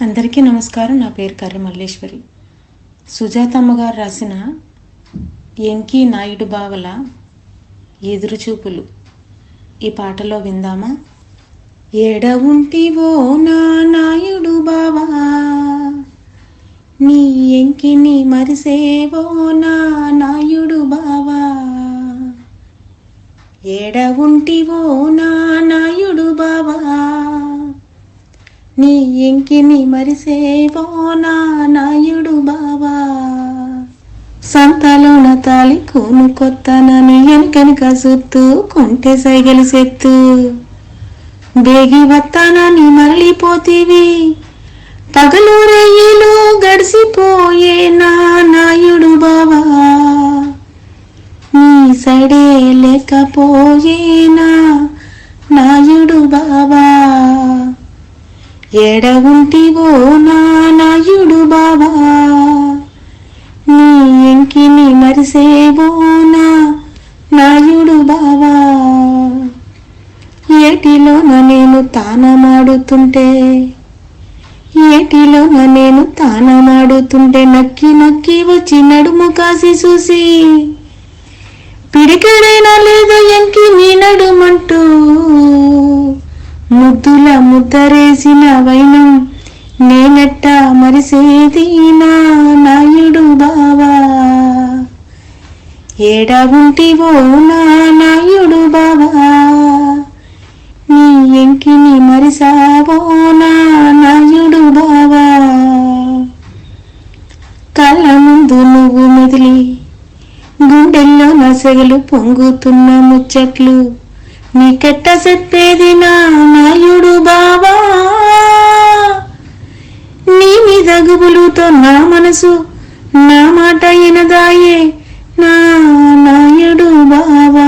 అందరికీ నమస్కారం. నా పేరు కర్రి మల్లేశ్వరి. సుజాతమ్మ గారు రాసిన ఎంకి నాయుడు బావల ఎదురుచూపులు ఈ పాటలో విందామా? ఎడ ఉంటివో నా నాయుడు బావా, నీ ఎంకిని మరిసేవో నా నాయుడు బావా. ఎడ ఉంటివో నా నాయుడు బావా, నీ ఎంకిని మరిసేవో నా నాయుడు బావా. సంతలోన తాలి కూను కొత్తనని ఎనకనక సుత్తు కొంటె సైగలి సెత్తు బేగి వస్తానని మరలిపోతీవి, పగలు రేయిలు గడిసిపోయే నా నాయుడు బావా. నీ సడే లేకపోయే నా నాయుడు బావా. ఎడ ఉంటివో నా నాయుడు బావా, నీ ఎంకిని మరిసేవో నా నాయుడు బావా. ఏటిలోన నేను తానమాడుతుంటే, ఏటిలోన నేను తానమాడుతుంటే నక్కి నక్కి వచ్చి నడుము కాసి చూసి, పిడికెడైనా లేదా ఎంకి నీ నడుమంటూ ముద్దుల ముద్దరేసిన వైనం నేనెట్ట మరిసేది నా నాయుడు బావా. ఏడ ఉంటివో నా నాయుడు బావా, నీ ఎంకిని మరిసావో నా నాయుడు బావా. కళ్ళ ముందు నువ్వు మెదిలి గుండెల్లో నసగలు పొంగుతున్న ముచ్చట్లు నీకెట్ట చెప్పేది నా నాయుడు బావా. నీ మీద గుబులుతో నా మనసు నా మాట వినదాయే నా నాయుడు బావా.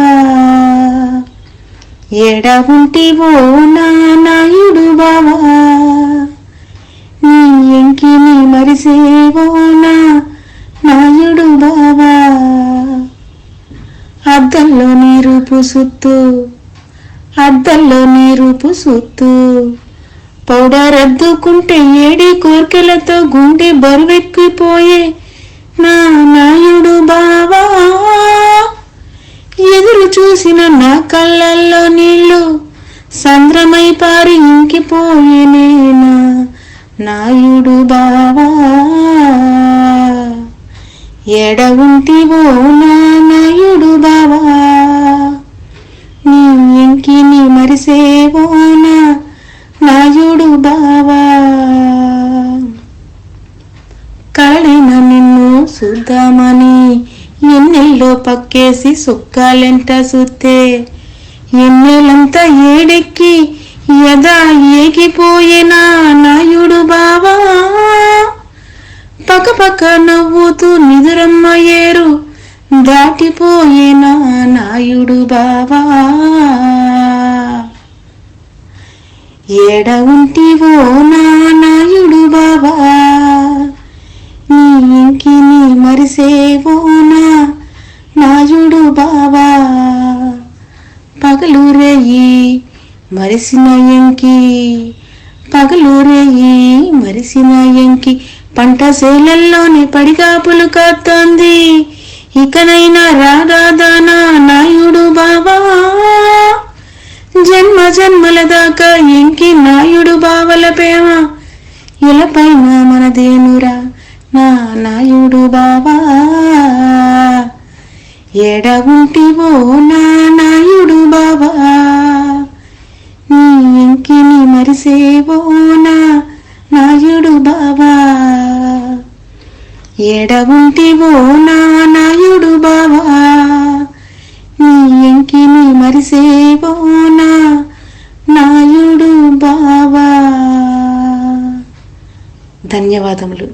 ఎడ ఉంటివో నా నాయుడు బావా, నీ ఎంకిని మరిసేవో నా నాయుడు బావా. అద్దంలో నీ రూపు సుత్తు, అద్దంలో నీ రూపు సుత్తు పౌడర్ అద్దుకుంటే ఏడి కోర్కెలతో గుండె బరువెక్కిపోయే నా నాయుడు బావా. ఎదురు చూసిన నా కళ్ళల్లో నీళ్ళు సంద్రమై పారి ఇంకిపోయేనే నా నాయుడు బావా. ఎడ ఉంటివో నా నాయుడు బావా, నీ ఎంకిని మరిసేవో నా నాయుడు బావా. కళైన నిన్ను చూద్దామని ఎన్నెల్లో పక్కేసి సుక్కాలెంట సుత్తే, ఎన్నెలంతా ఏడెక్కి ఎదా ఏగిపోయే నా నాయుడు బావా. పక్క పక్క నవ్వుతూ నిదురమ్మ ఏరు దాటిపోయే నా నాయుడు బావా. ఎడ ఉంటివో నా నాయుడు బావా, నీ ఎంకిని మరిసేవో నా నాయుడు బావా. పగలు రేయి మరిసిన ఎంకి, పగలు రేయి మరిసిన ఎంకి పంట సేలల్లోని పడిగాపులు కాస్తోంది, ఇకనైనా రారాదా నా నాయుడు బావా. జన్మ జన్మల దాకా ఎంకి నాయుడు బావల ప్రేమ ఇలపైన మనదేనురా నా నాయుడు బావా. ఎడ ఉంటివో నా నాయుడు బావా, నీ ఎంకిని మరిసేవో నా నాయుడు బావా. ఎడ ఉంటివో నా నాయుడు బావా, నీ ఎంకిని మరిసేవో నా నాయుడు బావా. ధన్యవాదములు.